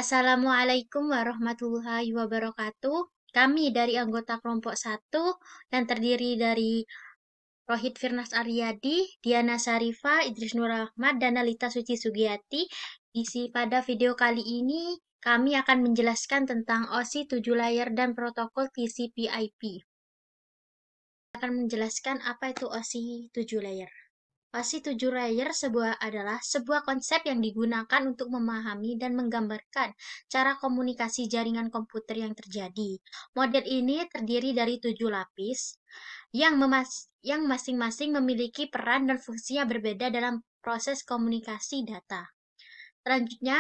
Assalamualaikum warahmatullahi wabarakatuh. Kami dari anggota kelompok 1 yang terdiri dari Rohit Firnas Aryadi, Diana Syarifa, Idris Nur Ahmad, dan Nalita Suci Sugiyati. Pada video kali ini, kami akan menjelaskan tentang OSI 7 layer dan protokol TCP/IP. Akan menjelaskan apa itu OSI 7 layer. OSI 7 layer adalah sebuah konsep yang digunakan untuk memahami dan menggambarkan cara komunikasi jaringan komputer yang terjadi. Model ini terdiri dari 7 lapis yang masing-masing memiliki peran dan fungsi yang berbeda dalam proses komunikasi data. Selanjutnya,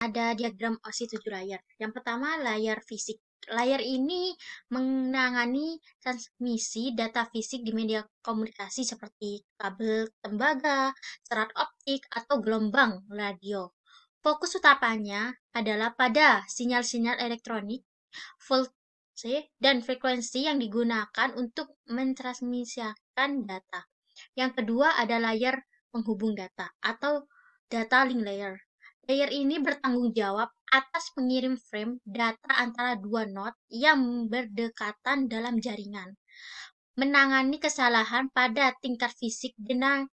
ada diagram OSI 7 layer. Yang pertama, layer fisik. Layer ini menangani transmisi data fisik di media komunikasi seperti kabel tembaga, serat optik, atau gelombang radio. Fokus utamanya adalah pada sinyal-sinyal elektronik, voltage, dan frekuensi yang digunakan untuk mentransmisikan data. Yang kedua ada layer penghubung data atau data link layer. Layer ini bertanggung jawab atas pengirim frame data antara dua node yang berdekatan dalam jaringan, menangani kesalahan pada tingkat fisik dengan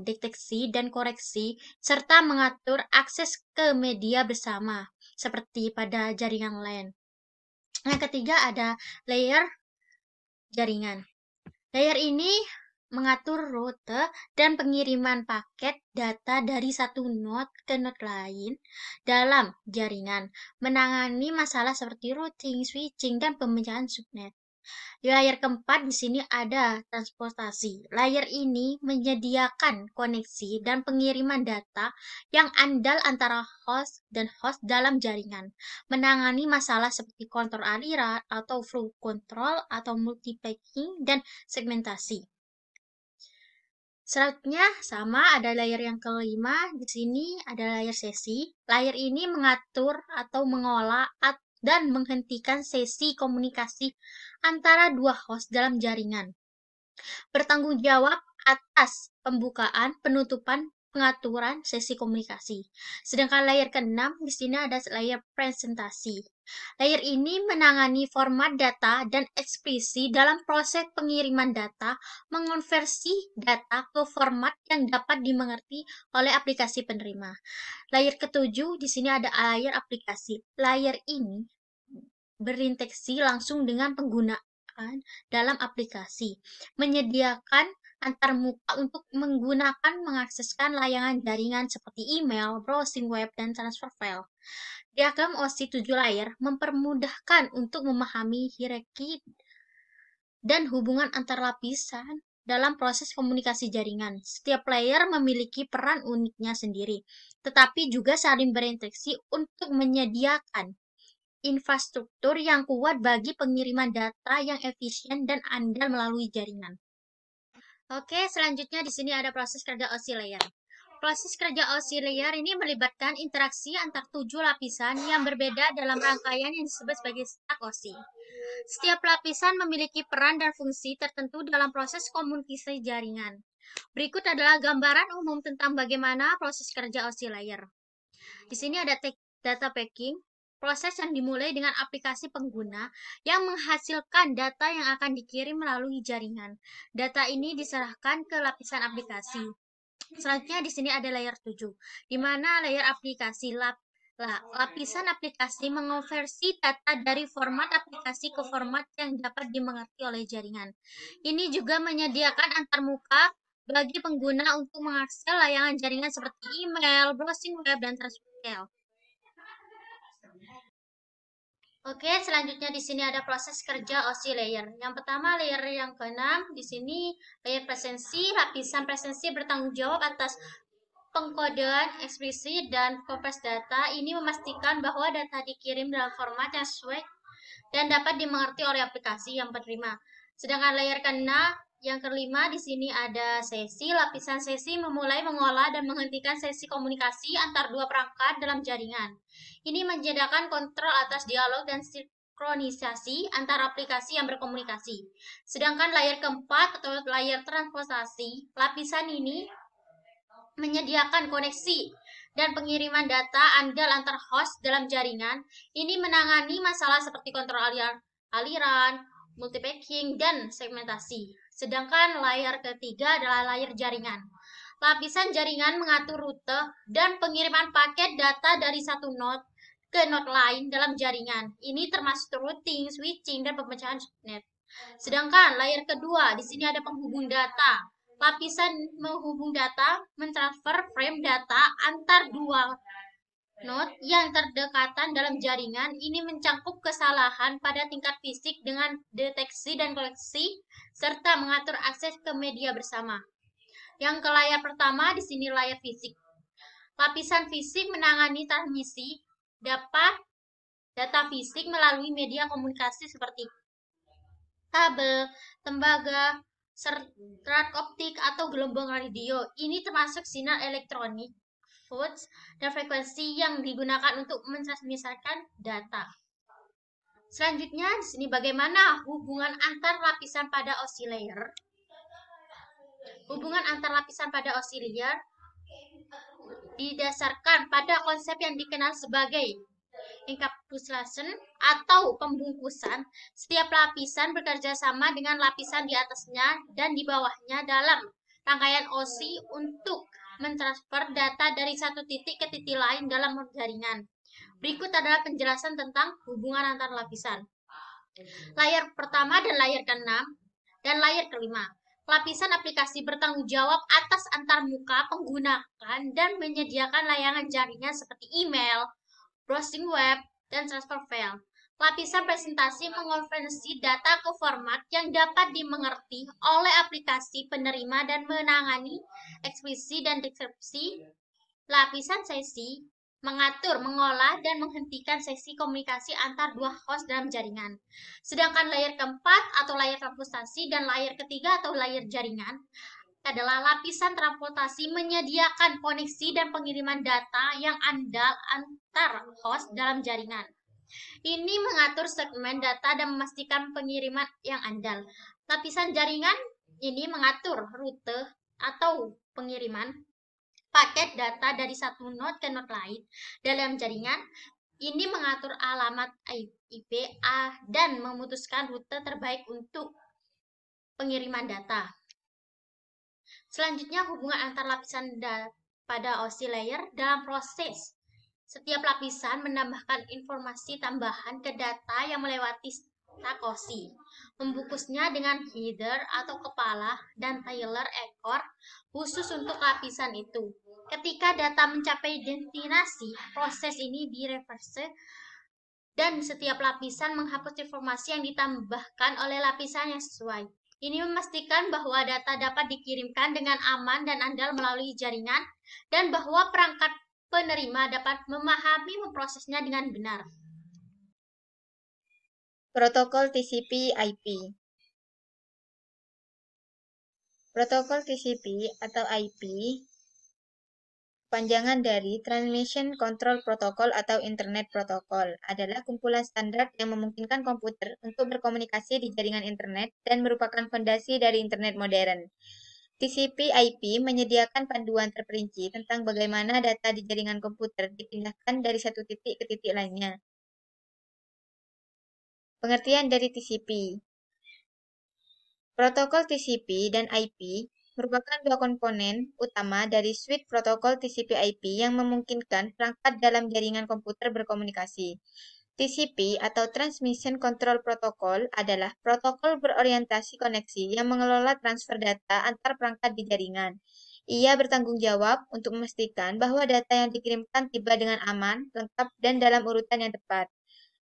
deteksi dan koreksi, serta mengatur akses ke media bersama, seperti pada jaringan LAN. Yang ketiga ada layer jaringan. Layer ini mengatur rute dan pengiriman paket data dari satu node ke node lain dalam jaringan, menangani masalah seperti routing, switching, dan pemecahan subnet. Layer keempat di sini ada transportasi. Layer ini menyediakan koneksi dan pengiriman data yang andal antara host dan host dalam jaringan, menangani masalah seperti kontrol aliran atau flow control atau multiplexing dan segmentasi. Selanjutnya sama ada layer yang kelima, di sini ada layer sesi. Layer ini mengatur atau mengolah dan menghentikan sesi komunikasi antara dua host dalam jaringan. Bertanggung jawab atas pembukaan, penutupan, pengaturan sesi komunikasi. Sedangkan layer ke-6 di sini ada layer presentasi. Layer ini menangani format data dan ekspresi dalam proses pengiriman data, mengonversi data ke format yang dapat dimengerti oleh aplikasi penerima. Layer ke-7 di sini ada layer aplikasi. Layer ini berinteraksi langsung dengan penggunaan dalam aplikasi, menyediakan antarmuka untuk mengakseskan layanan jaringan seperti email, browsing web, dan transfer file. Diagram OSI 7 layer mempermudahkan untuk memahami hierarki dan hubungan antar lapisan dalam proses komunikasi jaringan. Setiap layer memiliki peran uniknya sendiri, tetapi juga saling berinteraksi untuk menyediakan infrastruktur yang kuat bagi pengiriman data yang efisien dan andal melalui jaringan. Oke, selanjutnya di sini ada proses kerja OSI layer. Proses kerja OSI layer ini melibatkan interaksi antar 7 lapisan yang berbeda dalam rangkaian yang disebut sebagai stack OSI. Setiap lapisan memiliki peran dan fungsi tertentu dalam proses komunikasi jaringan. Berikut adalah gambaran umum tentang bagaimana proses kerja OSI layer. Di sini ada data packing, proses yang dimulai dengan aplikasi pengguna yang menghasilkan data yang akan dikirim melalui jaringan. Data ini diserahkan ke lapisan aplikasi. Selanjutnya di sini ada layer 7, di mana layer aplikasi lapisan aplikasi mengonversi data dari format aplikasi ke format yang dapat dimengerti oleh jaringan. Ini juga menyediakan antarmuka bagi pengguna untuk mengakses layanan jaringan seperti email, browsing web, dan transfer file. Oke, selanjutnya di sini ada proses kerja OSI layer. Yang pertama layer yang ke-6, di sini layer presensi. Lapisan presensi bertanggung jawab atas pengkodean, ekspresi, dan konversi data. Ini memastikan bahwa data dikirim dalam format yang sesuai dan dapat dimengerti oleh aplikasi yang penerima. Sedangkan layer ke-6 yang kelima di sini ada sesi. Lapisan sesi memulai mengolah dan menghentikan sesi komunikasi antar dua perangkat dalam jaringan. Ini menyediakan kontrol atas dialog dan sinkronisasi antar aplikasi yang berkomunikasi. Sedangkan layer keempat atau layer transportasi, lapisan ini menyediakan koneksi dan pengiriman data andal antar host dalam jaringan. Ini menangani masalah seperti kontrol aliran, multipathing, dan segmentasi. Sedangkan layar ketiga adalah layar jaringan. Lapisan jaringan mengatur rute dan pengiriman paket data dari satu node ke node lain dalam jaringan. Ini termasuk routing, switching, dan pemecahan subnet. Sedangkan layar kedua, di sini ada penghubung data. Lapisan menghubung data mentransfer frame data antar dua node yang terdekatan dalam jaringan. Ini mencakup kesalahan pada tingkat fisik dengan deteksi dan koleksi, serta mengatur akses ke media bersama. Yang ke layar pertama, di sini layar fisik. Lapisan fisik menangani transmisi data fisik melalui media komunikasi seperti kabel, tembaga, serat optik, atau gelombang radio. Ini termasuk sinar elektronik, volts, dan frekuensi yang digunakan untuk mentransmisikan data. Selanjutnya, di sini bagaimana hubungan antar lapisan pada oscillator. Hubungan antar lapisan pada oscillator didasarkan pada konsep yang dikenal sebagai encapsulation atau pembungkusan. Setiap lapisan bekerja sama dengan lapisan di atasnya dan di bawahnya dalam rangkaian OSI untuk mentransfer data dari satu titik ke titik lain dalam jaringan. Berikut adalah penjelasan tentang hubungan antar lapisan. Layar pertama dan layar ke-6 dan layar ke-5. Lapisan aplikasi bertanggung jawab atas antarmuka penggunakan dan menyediakan layanan jaringan seperti email, browsing web, dan transfer file. Lapisan presentasi mengonversi data ke format yang dapat dimengerti oleh aplikasi penerima dan menangani ekspresi dan deskripsi. Lapisan sesi mengatur, mengolah, dan menghentikan sesi komunikasi antar dua host dalam jaringan. Sedangkan layar keempat atau layar transportasi dan layar ketiga atau layar jaringan adalah lapisan transportasi menyediakan koneksi dan pengiriman data yang andal antar host dalam jaringan. Ini mengatur segmen data dan memastikan pengiriman yang andal. Lapisan jaringan ini mengatur rute atau pengiriman paket data dari satu node ke node lain dalam jaringan. Ini mengatur alamat IP dan memutuskan rute terbaik untuk pengiriman data. Selanjutnya, hubungan antar lapisan pada oscillator dalam proses. Setiap lapisan menambahkan informasi tambahan ke data yang melewati stack OSI, membungkusnya dengan header atau kepala dan trailer ekor khusus untuk lapisan itu. Ketika data mencapai destinasi, proses ini direverse dan setiap lapisan menghapus informasi yang ditambahkan oleh lapisan yang sesuai. Ini memastikan bahwa data dapat dikirimkan dengan aman dan andal melalui jaringan dan bahwa perangkat penerima dapat memahami memprosesnya dengan benar. Protokol TCP/IP. Protokol TCP atau IP panjangan dari Transmission Control Protocol atau Internet Protocol adalah kumpulan standar yang memungkinkan komputer untuk berkomunikasi di jaringan internet dan merupakan fondasi dari internet modern. TCP/IP menyediakan panduan terperinci tentang bagaimana data di jaringan komputer dipindahkan dari satu titik ke titik lainnya. Pengertian dari TCP. Protokol TCP dan IP merupakan dua komponen utama dari suite protokol TCP/IP yang memungkinkan perangkat dalam jaringan komputer berkomunikasi. TCP atau Transmission Control Protocol adalah protokol berorientasi koneksi yang mengelola transfer data antar perangkat di jaringan. Ia bertanggung jawab untuk memastikan bahwa data yang dikirimkan tiba dengan aman, lengkap, dan dalam urutan yang tepat.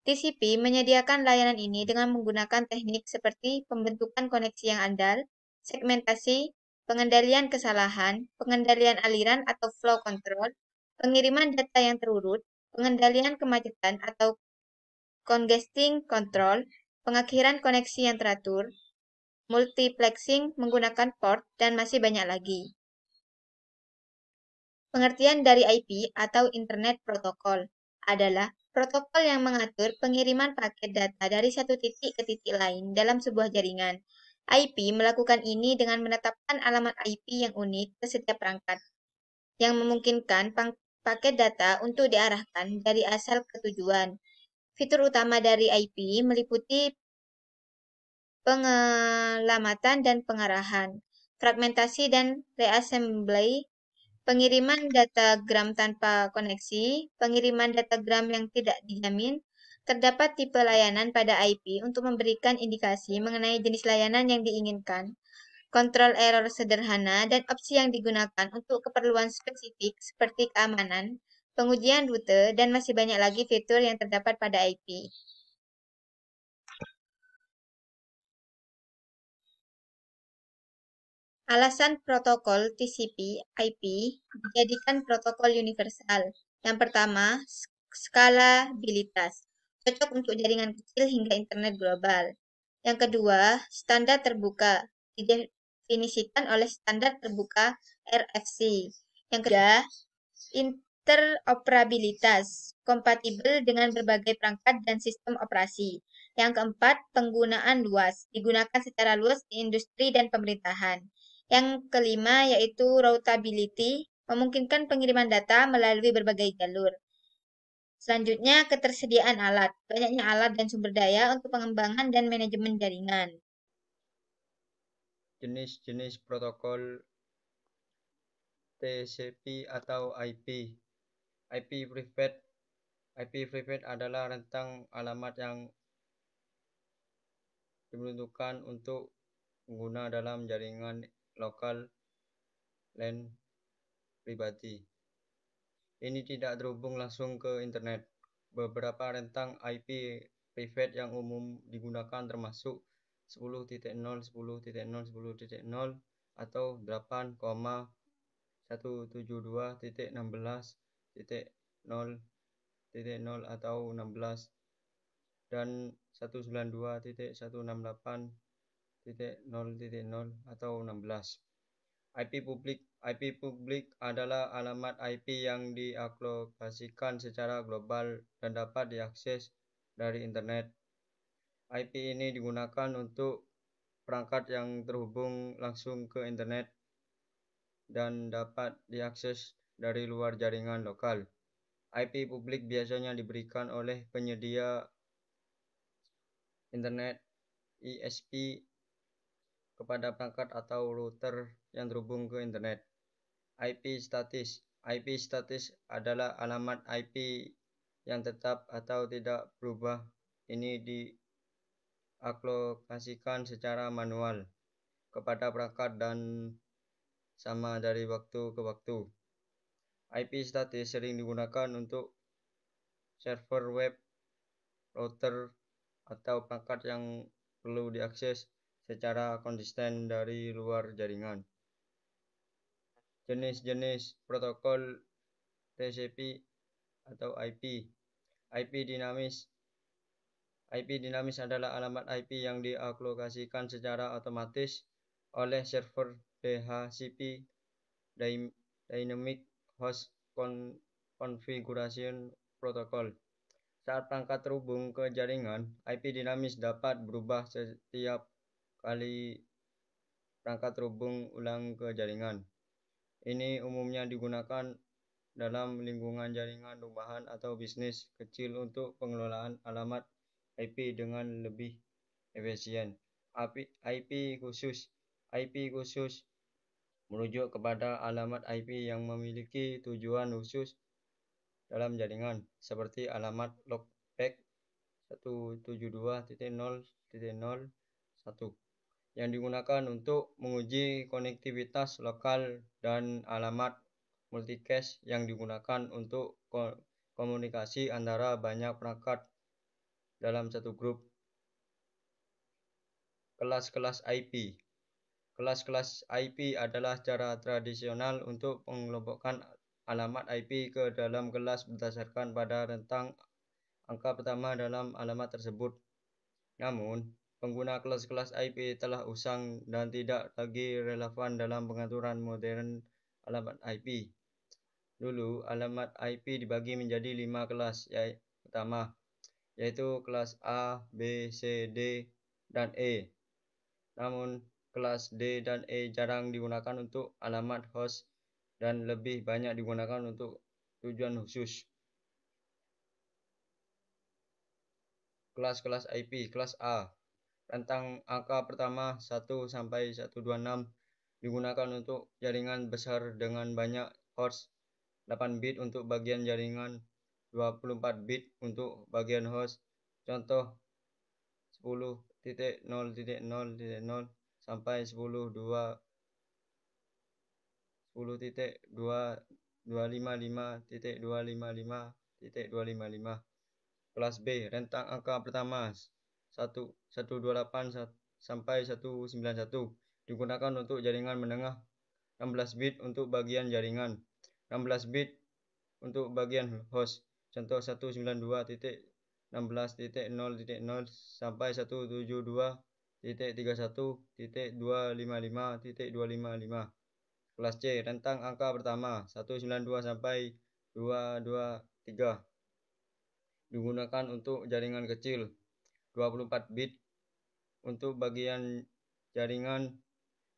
TCP menyediakan layanan ini dengan menggunakan teknik seperti pembentukan koneksi yang andal, segmentasi, pengendalian kesalahan, pengendalian aliran atau flow control, pengiriman data yang terurut, pengendalian kemacetan atau congesting control, pengakhiran koneksi yang teratur, multiplexing menggunakan port, dan masih banyak lagi. Pengertian dari IP atau Internet Protocol adalah protokol yang mengatur pengiriman paket data dari satu titik ke titik lain dalam sebuah jaringan. IP melakukan ini dengan menetapkan alamat IP yang unik ke setiap perangkat, yang memungkinkan paket data untuk diarahkan dari asal ke tujuan. Fitur utama dari IP meliputi pengelamatan dan pengarahan, fragmentasi dan reassembly, pengiriman datagram tanpa koneksi, pengiriman datagram yang tidak dijamin. Terdapat tipe layanan pada IP untuk memberikan indikasi mengenai jenis layanan yang diinginkan, kontrol error sederhana, dan opsi yang digunakan untuk keperluan spesifik seperti keamanan, pengujian rute, dan masih banyak lagi fitur yang terdapat pada IP. Alasan protokol TCP/IP dijadikan protokol universal. Yang pertama, skalabilitas. Cocok untuk jaringan kecil hingga internet global. Yang kedua, standar terbuka. Didefinisikan oleh standar terbuka RFC. Yang ketiga, interoperabilitas. Kompatibel dengan berbagai perangkat dan sistem operasi. Yang keempat, penggunaan luas. Digunakan secara luas di industri dan pemerintahan. Yang kelima yaitu routability, memungkinkan pengiriman data melalui berbagai jalur. Selanjutnya, ketersediaan alat. Banyaknya alat dan sumber daya untuk pengembangan dan manajemen jaringan. Jenis-jenis protokol TCP atau IP. IP private adalah rentang alamat yang diperuntukkan untuk pengguna dalam jaringan lokal LAN pribadi. Ini tidak terhubung langsung ke internet. Beberapa rentang IP private yang umum digunakan termasuk 10.0, 10.0, 10.0 atau 8,172.16.0.0 atau 16 dan 192.168.0.0 atau 16. IP publik adalah alamat IP yang dialokasikan secara global dan dapat diakses dari internet. IP ini digunakan untuk perangkat yang terhubung langsung ke internet dan dapat diakses dari luar jaringan lokal. IP publik biasanya diberikan oleh penyedia internet ISP kepada perangkat atau router yang terhubung ke internet. IP statis adalah alamat IP yang tetap atau tidak berubah. Ini dialokasikan secara manual kepada perangkat dan sama dari waktu ke waktu. IP statis sering digunakan untuk server web, router, atau perangkat yang perlu diakses secara konsisten dari luar jaringan. Jenis-jenis protokol TCP atau IP. IP dinamis adalah alamat IP yang dialokasikan secara otomatis oleh server DHCP Dynamic Host Configuration Protocol. Saat perangkat terhubung ke jaringan, IP dinamis dapat berubah setiap kali perangkat terhubung ulang ke jaringan. Ini umumnya digunakan dalam lingkungan jaringan rumahan atau bisnis kecil untuk pengelolaan alamat IP dengan lebih efisien. IP khusus merujuk kepada alamat IP yang memiliki tujuan khusus dalam jaringan, seperti alamat loopback 172.0.0.1 yang digunakan untuk menguji konektivitas lokal dan alamat multicast yang digunakan untuk komunikasi antara banyak perangkat dalam satu grup. Kelas-kelas IP. Kelas-kelas IP adalah cara tradisional untuk mengelompokkan alamat IP ke dalam kelas berdasarkan pada rentang angka pertama dalam alamat tersebut. Namun, pengguna kelas-kelas IP telah usang dan tidak lagi relevan dalam pengaturan modern alamat IP. Dulu, alamat IP dibagi menjadi 5 kelas utama, yaitu kelas A, B, C, D, dan E. Namun, kelas D dan E jarang digunakan untuk alamat host dan lebih banyak digunakan untuk tujuan khusus. Kelas-kelas IP. Kelas A. Rentang angka pertama 1 sampai 126 digunakan untuk jaringan besar dengan banyak host, 8 bit untuk bagian jaringan, 24 bit untuk bagian host. Contoh 10.0.0.0 sampai 10.255.255.255. Kelas B, rentang angka pertama 128 sampai 191 digunakan untuk jaringan menengah, 16 bit untuk bagian jaringan, 16 bit untuk bagian host. Contoh 192.16.0.0 sampai 172.31.255.255. Kelas C, rentang angka pertama 192 sampai 223 digunakan untuk jaringan kecil, 24 bit untuk bagian jaringan,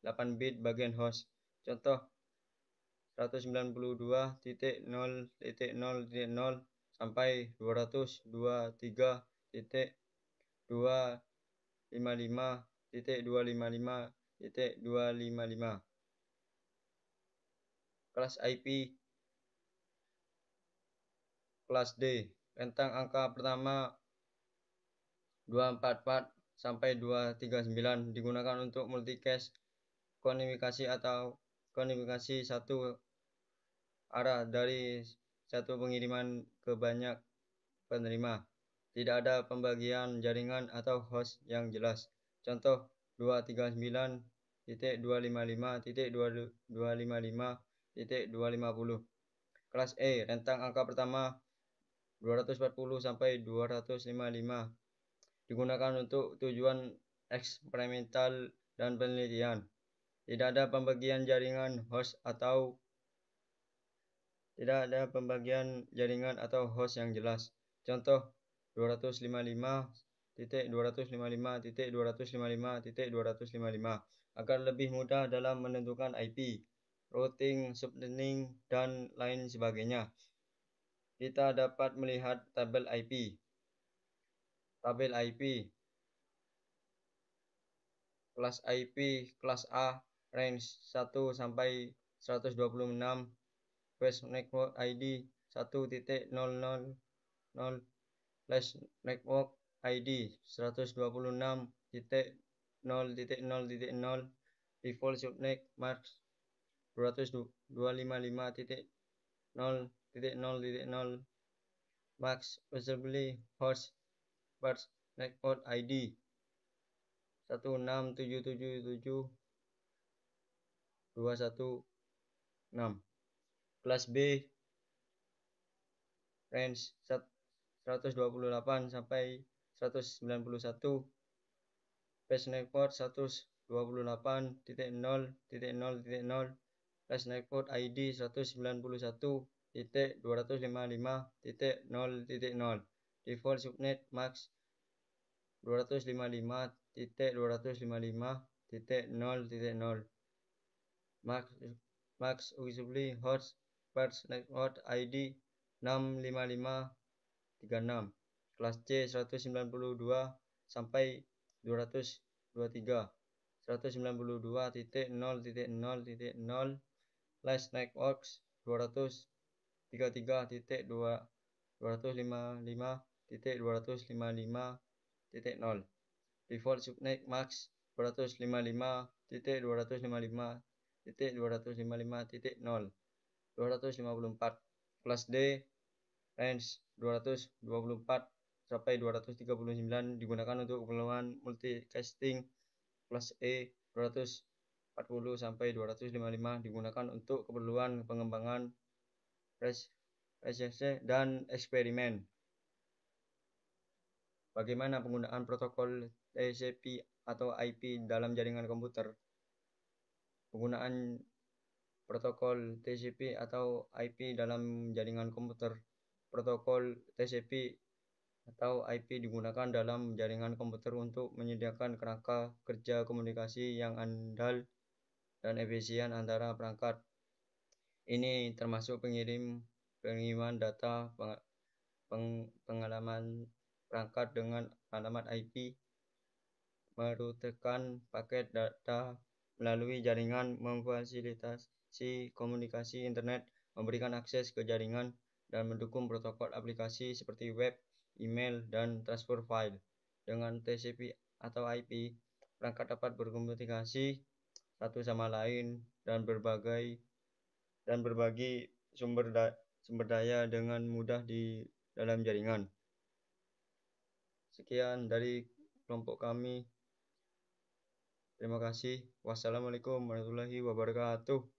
8 bit bagian host. Contoh 192.0.0.0 sampai 223.255.255.255. Kelas IP. Kelas D, rentang angka pertama 244 sampai 239 digunakan untuk multicast komunikasi atau komunikasi satu arah dari satu pengiriman ke banyak penerima. Tidak ada pembagian jaringan atau host yang jelas. Contoh 239.255.255.250. Kelas E, rentang angka pertama 240 sampai 255 digunakan untuk tujuan eksperimental dan penelitian. Tidak ada pembagian jaringan host yang jelas. Contoh 255.255.255.255. Agar lebih mudah dalam menentukan IP, routing, subnetting, dan lain sebagainya, kita dapat melihat tabel IP. Tabel IP. Kelas IP kelas A, range 1 sampai 126, Flash Network ID 1.000, Flash Network ID 126.0.0.0, Default Subnet Max 255.0.0.0, Max Possibly Host First Network ID 16777.216. Kelas B, range 128 sampai 191, Flash Network 128.0.0.0, Flash Network ID 191.255.0.0, Default Subnet Max 255.255.0.0, Max Possibly Host First Network ID 65536. Kelas C 192 sampai 223, 192.0.0.0, Flash Networks 233.255.255.0, Default Subnet Max 255.255.255.0, 254. Kelas D, range 224 sampai 239 digunakan untuk keperluan multicasting. Kelas E 240 sampai 255 digunakan untuk keperluan pengembangan research dan eksperimen. Bagaimana penggunaan protokol TCP atau IP dalam jaringan komputer? Penggunaan protokol TCP atau IP dalam jaringan komputer. Protokol TCP atau IP digunakan dalam jaringan komputer untuk menyediakan kerangka kerja komunikasi yang andal dan efisien antara perangkat. Ini termasuk pengirim pengiriman data pengalaman perangkat dengan alamat IP, merutekan paket data melalui jaringan, memfasilitasi komunikasi internet, memberikan akses ke jaringan, dan mendukung protokol aplikasi seperti web, email, dan transfer file. Dengan TCP atau IP, perangkat dapat berkomunikasi satu sama lain dan berbagi sumber daya dengan mudah di dalam jaringan. Sekian dari kelompok kami. Terima kasih. Wassalamualaikum warahmatullahi wabarakatuh.